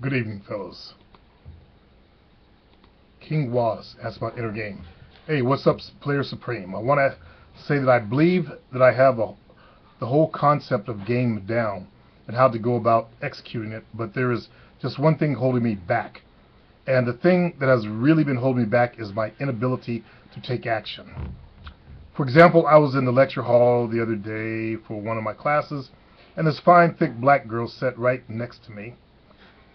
Good evening, fellows. King Was asks about inner game. Hey, what's up, Player Supreme? I want to say that I believe that I have the whole concept of game down and how to go about executing it, but there is just one thing holding me back. And the thing that has really been holding me back is my inability to take action. For example, I was in the lecture hall the other day for one of my classes, and this fine, thick black girl sat right next to me.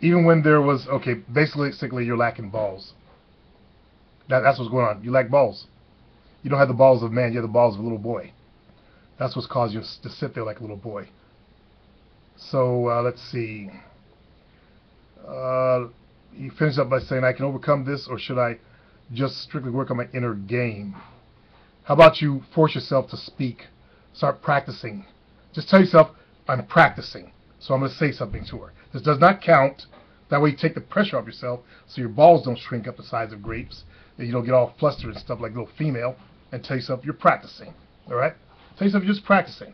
Even when there was, okay, basically you're lacking balls. That's what's going on. You lack balls. You don't have the balls of a man, you have the balls of a little boy. That's what's caused you to sit there like a little boy. So, let's see. He finished up by saying, I can overcome this, or should I just strictly work on my inner game? How about you force yourself to speak? Start practicing. Just tell yourself, I'm practicing. So I'm going to say something to her. This does not count. That way you take the pressure off yourself so your balls don't shrink up the size of grapes. And you don't get all flustered and stuff like a little female. And tell yourself you're practicing. Alright? Tell yourself you're just practicing.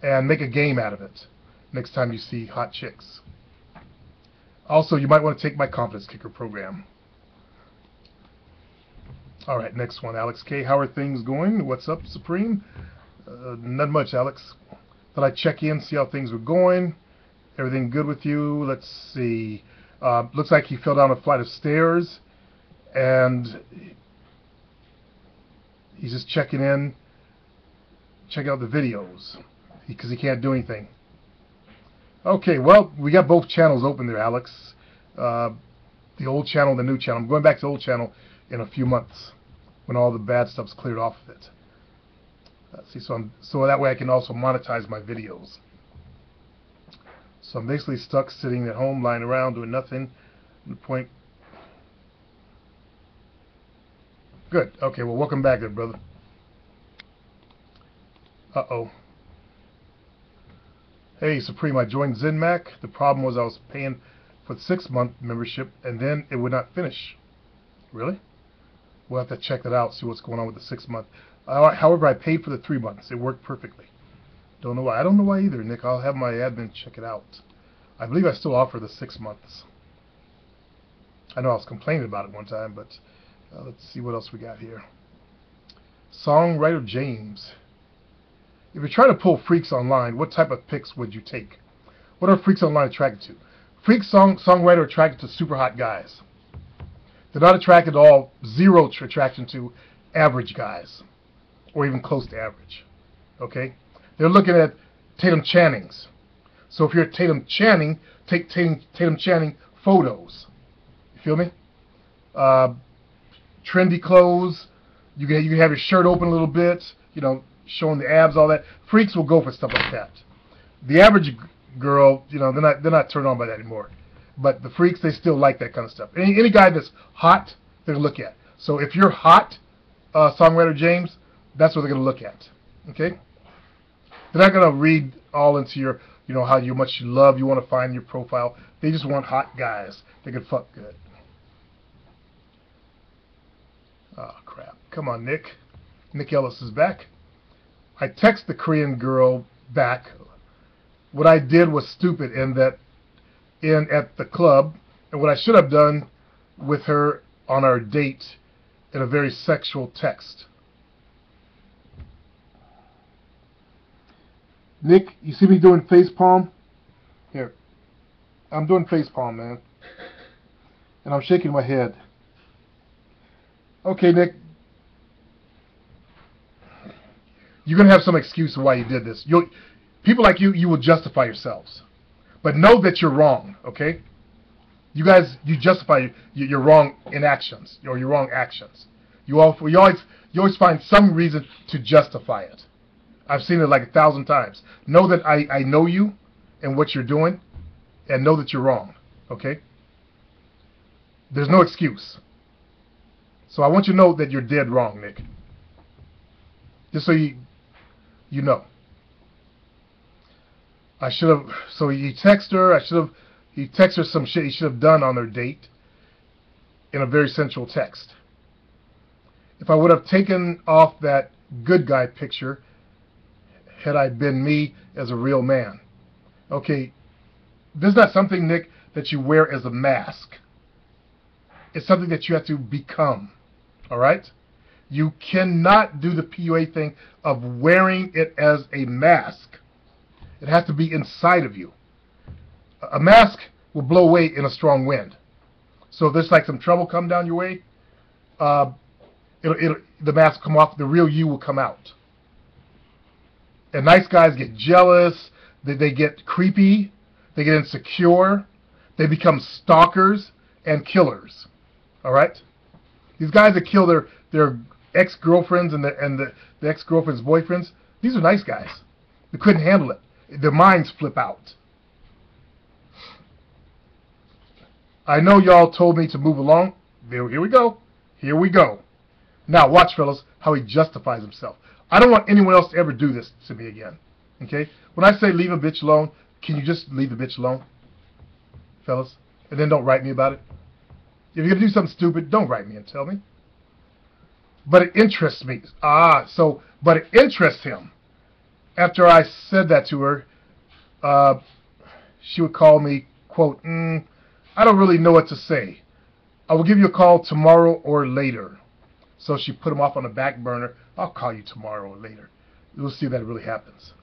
And make a game out of it next time you see hot chicks. Also, you might want to take my Confidence Kicker program. Alright, next one. Alex K. How are things going? What's up, Supreme? Not much, Alex. Thought I'd check in, see how things were going. Everything good with you? Let's see. Looks like he fell down a flight of stairs, and he's just checking in, checking out the videos, because he can't do anything. Okay, well, we got both channels open there, Alex. The old channel and the new channel. I'm going back to the old channel in a few months when all the bad stuff's cleared off of it. Let's see, so that way I can also monetize my videos. So I'm basically stuck sitting at home, lying around, doing nothing. The point. Good. Okay, well, welcome back there, brother. Uh-oh. Hey, Supreme, I joined ZenMac. The problem was I was paying for the 6-month membership, and then it would not finish. Really? We'll have to check that out, see what's going on with the 6-month. However, I paid for the 3 months. It worked perfectly. Don't know why. I don't know why either, Nick. I'll have my admin check it out. I believe I still offer the 6 months. I know I was complaining about it one time, but let's see what else we got here. Songwriter James. If you're trying to pull freaks online, what type of pics would you take? What are freaks online attracted to? Freaks songwriter are attracted to super hot guys. They're not attracted at all, zero attraction to average guys, or even close to average. Okay? They're looking at Tatum Channings. So if you're Tatum Channing, take Tatum Channing photos. You feel me? Trendy clothes. You can have your shirt open a little bit, you know, showing the abs, all that. Freaks will go for stuff like that. The average girl, you know, they're not turned on by that anymore. But the freaks, they still like that kind of stuff. Any guy that's hot, they're going to look at. So if you're hot, Songwriter James, that's what they're going to look at. Okay? They're not going to read all into your, you know, how much love you want to find in your profile. They just want hot guys. They can fuck good. Oh, crap. Come on, Nick. Nick Ellis is back. I text the Korean girl back. What I did was stupid at the club, and what I should have done with her on our date in a very sexual text. Nick, you see me doing facepalm? Here. I'm doing facepalm, man. And I'm shaking my head. Okay, Nick. You're going to have some excuse of why you did this. People like you will justify yourselves. But know that you're wrong, okay? You guys, you justify your wrong inactions, or your wrong actions. You always find some reason to justify it. I've seen it like 1,000 times. Know that I know you and what you're doing, and know that you're wrong, okay? There's no excuse. So I want you to know that you're dead wrong, Nick. Just so you know. I should have, so he text her, he text her some shit he should have done on their date in a very sensual text. If I would have taken off that good guy picture, had I been me as a real man. Okay, this is not something, Nick, that you wear as a mask. It's something that you have to become. All right? You cannot do the PUA thing of wearing it as a mask. It has to be inside of you. A mask will blow away in a strong wind. So if there's like some trouble come down your way, the mask will come off, the real you will come out. And nice guys get jealous, they get creepy, they get insecure, they become stalkers and killers. All right? These guys that kill their ex-girlfriends and the ex-girlfriend's boyfriends, these are nice guys. They couldn't handle it. Their minds flip out. I know y'all told me to move along. Here we go. Here we go. Now watch, fellas, how he justifies himself. I don't want anyone else to ever do this to me again. Okay? When I say leave a bitch alone, can you just leave the bitch alone? Fellas? And then don't write me about it. If you're going to do something stupid, don't write me and tell me. But it interests me. But it interests him. After I said that to her, she would call me, quote, I don't really know what to say. I will give you a call tomorrow or later. So she put him off on the back burner. I'll call you tomorrow or later. We'll see if that really happens.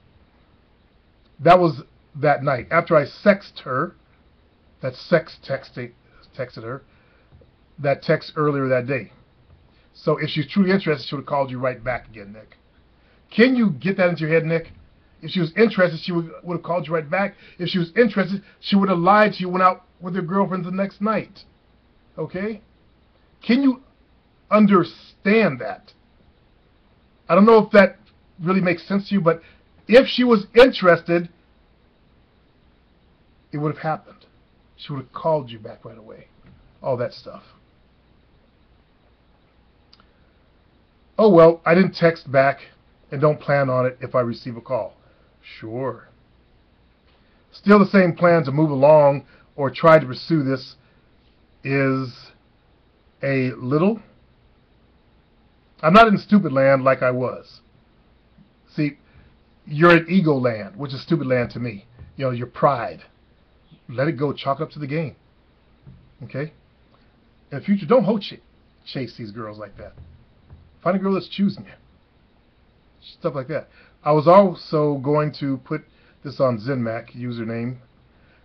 That was that night. After I sexted her, texted her, that text earlier that day. So if she's truly interested, she would have called you right back again, Nick. Can you get that into your head, Nick? If she was interested, she would have called you right back. If she was interested, she would have lied to you, went out with her girlfriends the next night. Okay? Can you understand that? I don't know if that really makes sense to you, but if she was interested, it would have happened. She would have called you back right away. All that stuff. Oh, well, I didn't text back and don't plan on it if I receive a call. Sure. Still the same plan to move along or try to pursue this is a little. I'm not in stupid land like I was. See, you're in ego land, which is stupid land to me. You know, your pride. Let it go. Chalk up to the game. Okay? In the future, don't chase these girls like that. Find a girl that's choosing you. Stuff like that. I was also going to put this on ZenMac username,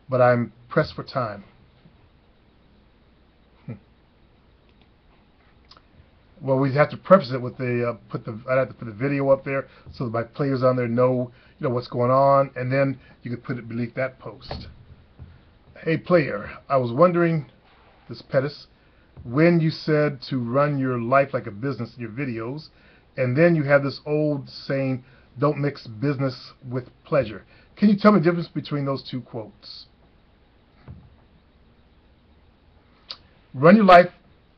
but I'm pressed for time. Well, we have to preface it with the I'd have to put the video up there so that my players on there know what's going on, and then you could put it beneath that post. Hey player, I was wondering, this Pettis, when you said to run your life like a business in your videos, and then you have this old saying, don't mix business with pleasure. Can you tell me the difference between those two quotes? Run your life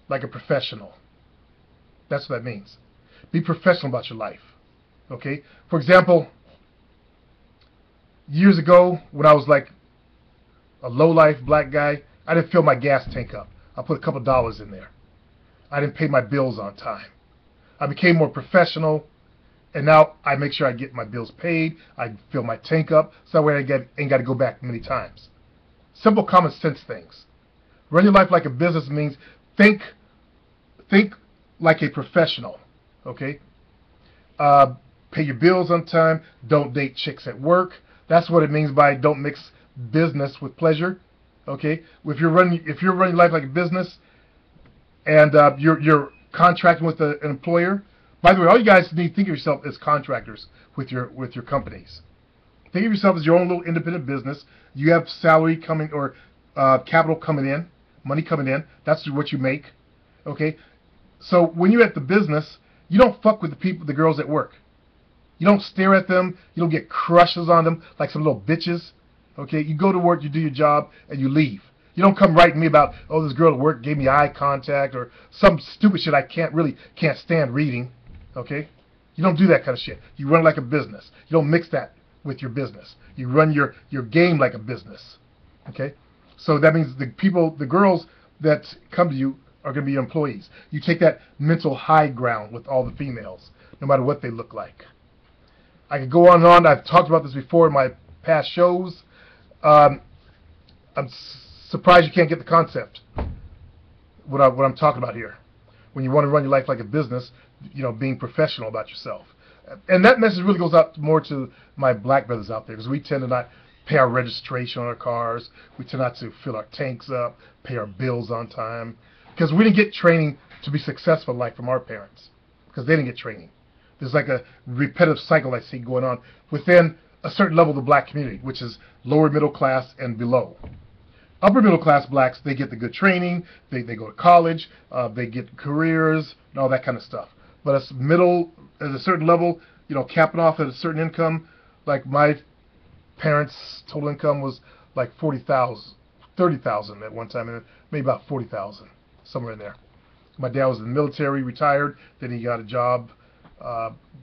like a professional. That's what that means. Be professional about your life. Okay? For example, years ago, when I was like a low-life black guy, I didn't fill my gas tank up. I put a couple dollars in there. I didn't pay my bills on time. I became more professional, and now I make sure I get my bills paid. I fill my tank up, so that way I ain't got to go back many times. Simple common sense things. Run your life like a business means think like a professional. Okay? Pay your bills on time. Don't date chicks at work. That's what it means by don't mix business with pleasure. Okay? If you're running life like a business, and you're contracting with an employer. By the way, all you guys need to think of yourself as contractors with your companies. Think of yourself as your own little independent business. You have salary coming or capital coming in, money coming in. That's what you make. Okay? So when you're at the business, you don't fuck with the girls at work. You don't stare at them. You don't get crushes on them like some little bitches. Okay? You go to work, you do your job, and you leave. You don't come writing me about, oh, this girl at work gave me eye contact or some stupid shit I can't stand reading. Okay? You don't do that kind of shit. You run like a business. You don't mix that with your business. You run your game like a business. Okay? So that means the girls that come to you are going to be your employees. You take that mental high ground with all the females, no matter what they look like. I could go on and on. I've talked about this before in my past shows. I'm surprised you can't get the concept. What I'm talking about here. When you want to run your life like a business, being professional about yourself. And that message really goes out more to my black brothers out there, because we tend to not pay our registration on our cars. We tend not to fill our tanks up, pay our bills on time, because we didn't get training to be successful in life from our parents, because they didn't get training. There's like a repetitive cycle I see going on within a certain level of the black community, which is lower middle class and below. Upper middle class blacks, they get the good training, they go to college, they get careers, and all that kind of stuff. But as middle, at a certain level, capping off at a certain income, like my parents' total income was like 30,000 at one time, and maybe about 40,000, somewhere in there. My dad was in the military, retired, then he got a job,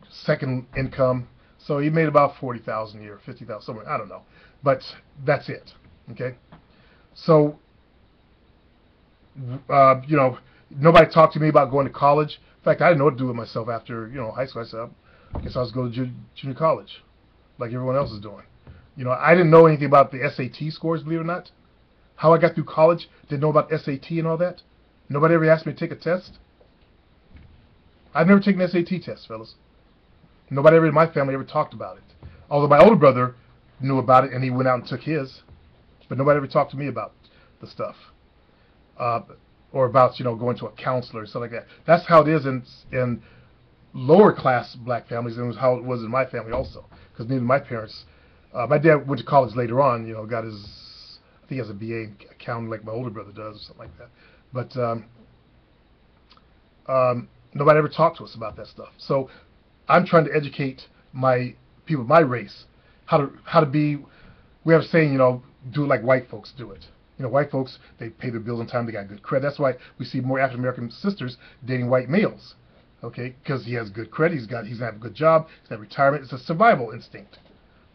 second income, so he made about 40,000 a year, 50,000, somewhere, I don't know. But that's it, okay? So, nobody talked to me about going to college. In fact, I didn't know what to do with myself after, high school. I said, I guess I was going to junior college, like everyone else is doing. I didn't know anything about the SAT scores, believe it or not. How I got through college, didn't know about SAT and all that. Nobody ever asked me to take a test. I've never taken an SAT test, fellas. Nobody ever in my family ever talked about it. Although my older brother knew about it and he went out and took his. But nobody ever talked to me about the stuff. Or about, going to a counselor or something like that. That's how it is in lower class black families, and it was how it was in my family also. Because neither of my parents, my dad went to college later on, got his, I think he has a BA in accounting like my older brother does or something like that. But nobody ever talked to us about that stuff. So I'm trying to educate my people, my race, how to be. We have a saying, do it like white folks do it. White folks, they pay their bills on time, they got good credit. That's why we see more African American sisters dating white males, okay? Because he has good credit, he's gonna have a good job, he's got retirement. It's a survival instinct,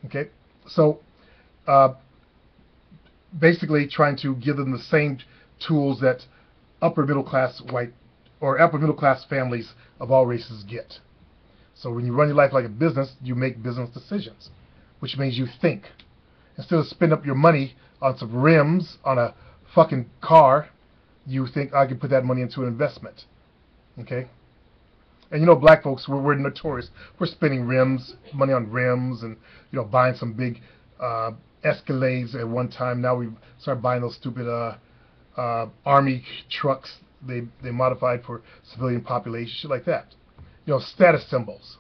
okay? So basically trying to give them the same tools that upper middle class white or upper middle class families of all races get. So when you run your life like a business, you make business decisions, which means you think. Instead of spending up your money on some rims on a fucking car, you think I can put that money into an investment, okay? And black folks, we're notorious. We're spending money on rims, and buying some big Escalades at one time. Now we start buying those stupid army trucks they modified for civilian population, shit like that. Status symbols.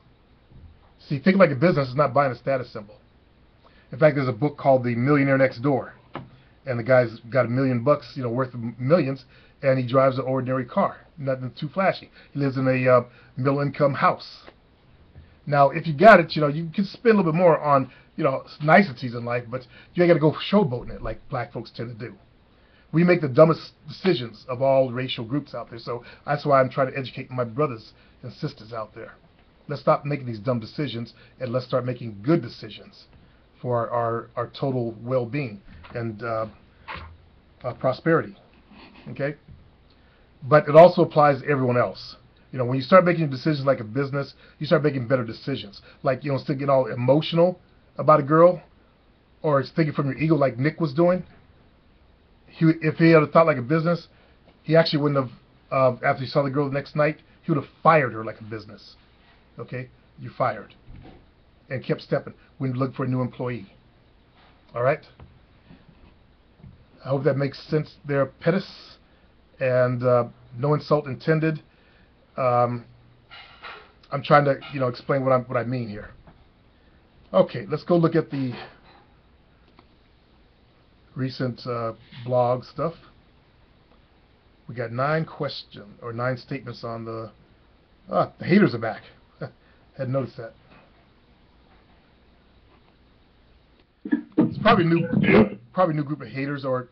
See, thinking like a business is not buying a status symbol. In fact, there's a book called The Millionaire Next Door, and the guy's got $1 million, worth of millions, and he drives an ordinary car, nothing too flashy. He lives in a middle-income house. Now, if you got it, you can spend a little bit more on, niceties in life, but you ain't got to go showboating it like black folks tend to do. We make the dumbest decisions of all racial groups out there, so that's why I'm trying to educate my brothers and sisters out there. Let's stop making these dumb decisions, and let's start making good decisions for our total well-being and prosperity, okay? But it also applies to everyone else. When you start making decisions like a business, you start making better decisions. Like, instead of getting all emotional about a girl, or thinking from your ego like Nick was doing, if he had thought like a business, he actually wouldn't have, after he saw the girl the next night, he would have fired her like a business, okay? You fired. And kept stepping when you look for a new employee. All right? I hope that makes sense there, Pettis. And no insult intended. I'm trying to, explain what I mean here. Okay, let's go look at the recent blog stuff. We got 9 statements on the haters are back. Hadn't noticed that. It's probably a new group of haters, or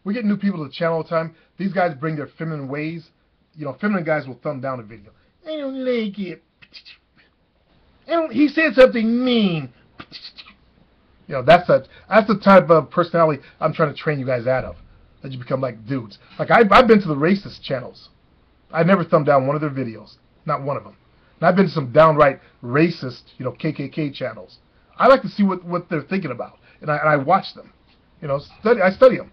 we get new people to the channel all the time. These guys bring their feminine ways. Feminine guys will thumb down a video. I don't like it. He said something mean. That's the type of personality I'm trying to train you guys out of. That you become like dudes. Like I've been to the racist channels. I never thumbed down one of their videos. Not one of them. And I've been to some downright racist, KKK channels. I like to see what they're thinking about, and I watch them. I study them.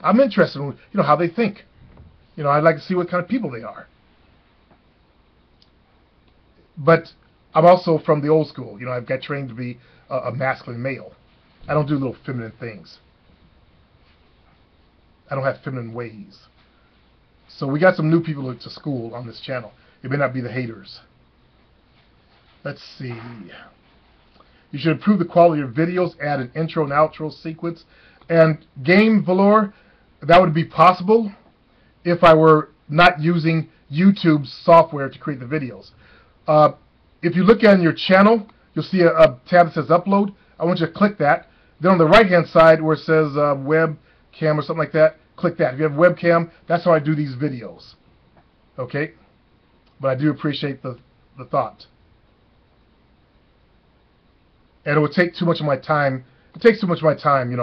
I'm interested in, how they think. I'd like to see what kind of people they are. But I'm also from the old school. I've got trained to be a masculine male. I don't do little feminine things. I don't have feminine ways. So we got some new people to school on this channel. It may not be the haters. Let's see. You should improve the quality of videos, add an intro and outro sequence. And Game Valor, that would be possible if I were not using YouTube's software to create the videos. If you look on your channel, you'll see a tab that says Upload. I want you to click that. Then on the right-hand side where it says Webcam or something like that, click that. If you have webcam, that's how I do these videos. Okay? But I do appreciate the thought. And it would take too much of my time. It takes too much of my time,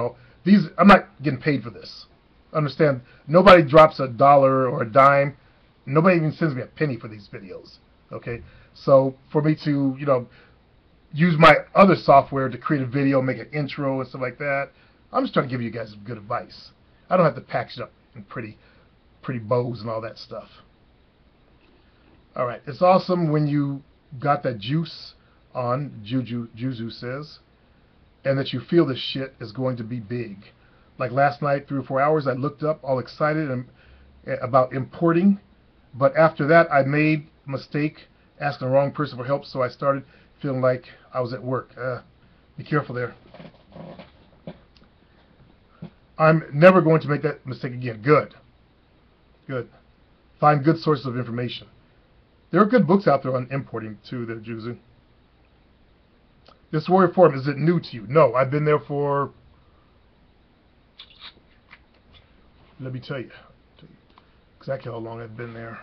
I'm not getting paid for this. Understand, nobody drops $1 or a dime. Nobody even sends me a penny for these videos. Okay? So for me to, use my other software to create a video, make an intro and stuff like that, I'm just trying to give you guys good advice. I don't have to package it up in pretty bows and all that stuff. Alright, it's awesome when you got that juice on, Juju says, and that you feel this shit is going to be big. Like last night, 3 or 4 hours, I looked up all excited about importing, but after that I made a mistake asking the wrong person for help, so I started feeling like I was at work. Be careful there. I'm never going to make that mistake again. Good. Good. Find good sources of information. There are good books out there on importing too, there, Juzu. This Warrior Forum, is it new to you? No, I've been there for, let me tell you exactly how long I've been there.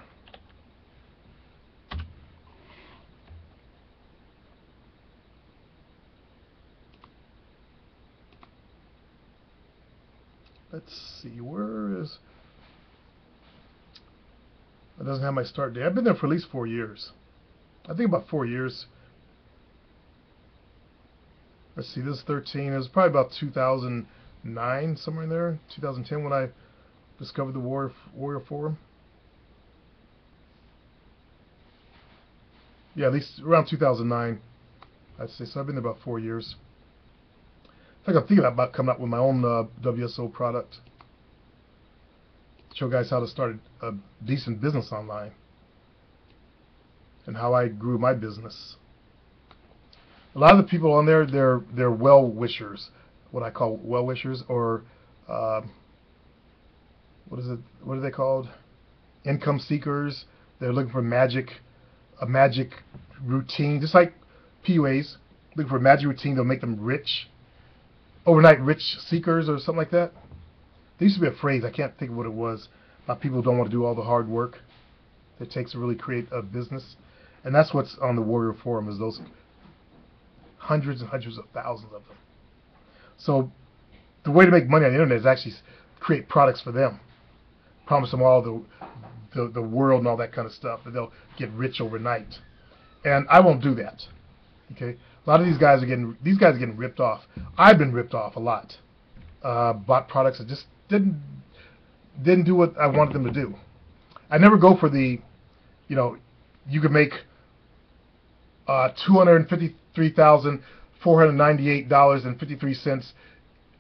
Let's see, where is... It doesn't have my start date. I've been there for at least 4 years. I think about 4 years. Let's see, this is 13. It was probably about 2009, somewhere in there. 2010 when I discovered the Warrior Forum. Yeah, at least around 2009, I'd say. So I've been there about 4 years. I think I'm thinking about coming up with my own WSO product. Show guys how to start a decent business online and how I grew my business. A lot of the people on there, they're well-wishers, what I call well-wishers, or what are they called? Income seekers. They're looking for a magic routine, just like PUAs, looking for a magic routine that'll make them rich. Overnight rich seekers or something like that. There used to be a phrase, I can't think of what it was, about people who don't want to do all the hard work it takes to really create a business. And that's what's on the Warrior Forum, is those hundreds and hundreds of thousands of them. So the way to make money on the internet is actually create products for them. Promise them all the world and all that kind of stuff, that they'll get rich overnight. And I won't do that. Okay? A lot of these guys are getting ripped off. I've been ripped off a lot. Bought products that just didn't do what I wanted them to do. I never go for the, you could make $253,498.53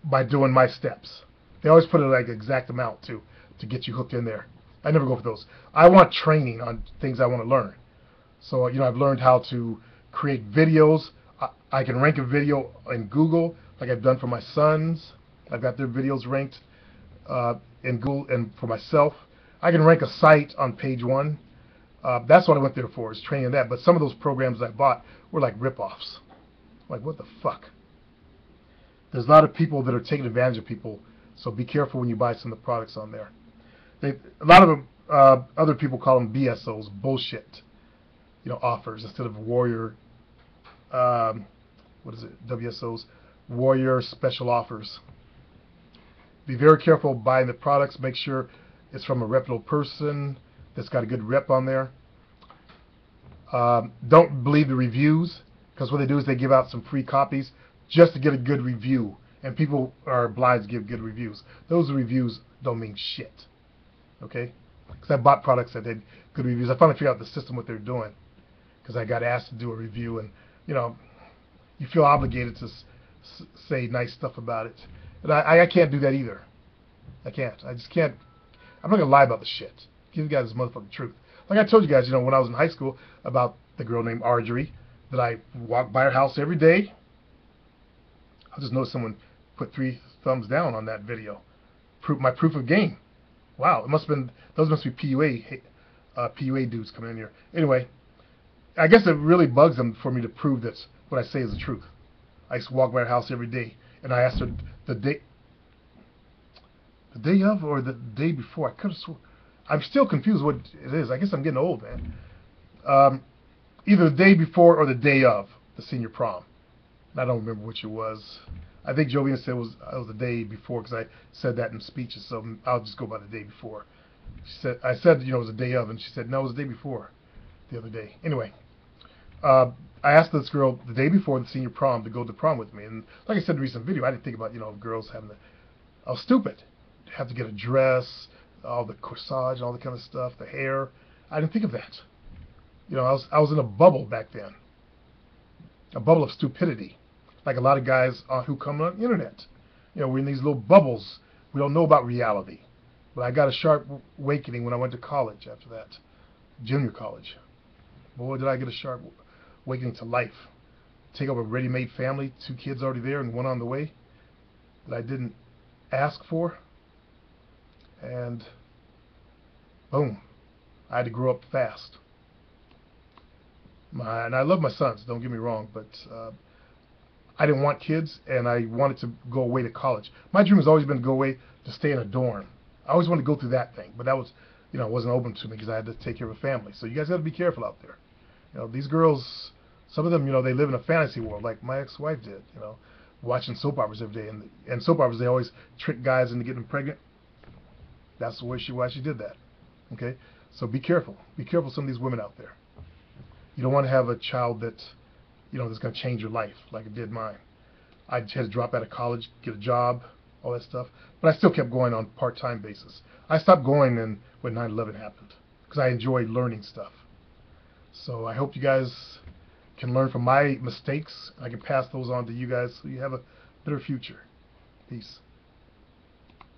by doing my steps. They always put it like exact amount to get you hooked in there. I never go for those. I want training on things I want to learn. So I've learned how to create videos. I can rank a video in Google, like I've done for my sons. I've got their videos ranked in Google, and for myself, I can rank a site on page 1. That's what I went there for, is training that. But some of those programs I bought were like rip-offs. Like, what the fuck? There's a lot of people that are taking advantage of people, so be careful when you buy some of the products on there. A lot of them, other people call them BSOs, bullshit, offers, instead of Warrior. What is it? WSOs, Warrior Special Offers. Be very careful buying the products. Make sure it's from a reputable person that's got a good rep on there. Don't believe the reviews, because what they do is they give out some free copies just to get a good review. and people are obliged to give good reviews. Those reviews don't mean shit. Okay? Because I bought products that had good reviews. I finally figured out the system, what they're doing, because I got asked to do a review, and you know, you feel obligated to say nice stuff about it. And I can't do that either. I can't. I just can't. I'm not gonna lie about the shit. Give you guys the motherfucking truth. Like I told you guys, you know, when I was in high school, about the girl named Arjorie, that I walked by her house every day. I just noticed someone put 3 thumbs down on that video. My proof of game. Wow, it must have been, those must be PUA dudes coming in here. Anyway, I guess it really bugs them for me to prove that what I say is the truth. I used to walk by her house every day, and I asked her the day of or the day before. I could have sworn. I'm still confused what it is. I guess I'm getting old, man. Either the day before or the day of the senior prom. I don't remember which it was. I think Jovina said it was the day before, because I said that in speeches, so I'll just go by the day before. I said, you know, it was the day of, and she said, no, it was the day before, the other day. Anyway, I asked this girl the day before the senior prom to go to prom with me, and like I said in the recent video, I didn't think about, you know, girls having to, I was stupid. Have to get a dress, all the corsage, all the kind of stuff, the hair. I didn't think of that. You know, I was in a bubble back then, a bubble of stupidity, like a lot of guys who come on the internet. You know, we're in these little bubbles. We don't know about reality. But I got a sharp awakening when I went to college after that, junior college. Boy, did I get a sharp awakening to life. Take over a ready-made family, 2 kids already there and 1 on the way that I didn't ask for. And boom, I had to grow up fast. And I love my sons, don't get me wrong, but I didn't want kids, and I wanted to go away to college. My dream has always been to go away to stay in a dorm. I always wanted to go through that thing, but that was, you know, wasn't open to me because I had to take care of a family. So you guys got to be careful out there. You know, these girls, some of them, you know, they live in a fantasy world like my ex-wife did. You know, watching soap operas every day, and soap operas, they always trick guys into getting pregnant. That's why she did that. Okay, so be careful. Be careful, some of these women out there. You don't want to have a child that, you know, that's going to change your life like it did mine. I had to drop out of college, get a job, all that stuff, but I still kept going on a part-time basis. I stopped going when 9/11 happened because I enjoyed learning stuff. So I hope you guys can learn from my mistakes. I can pass those on to you guys so you have a better future. Peace.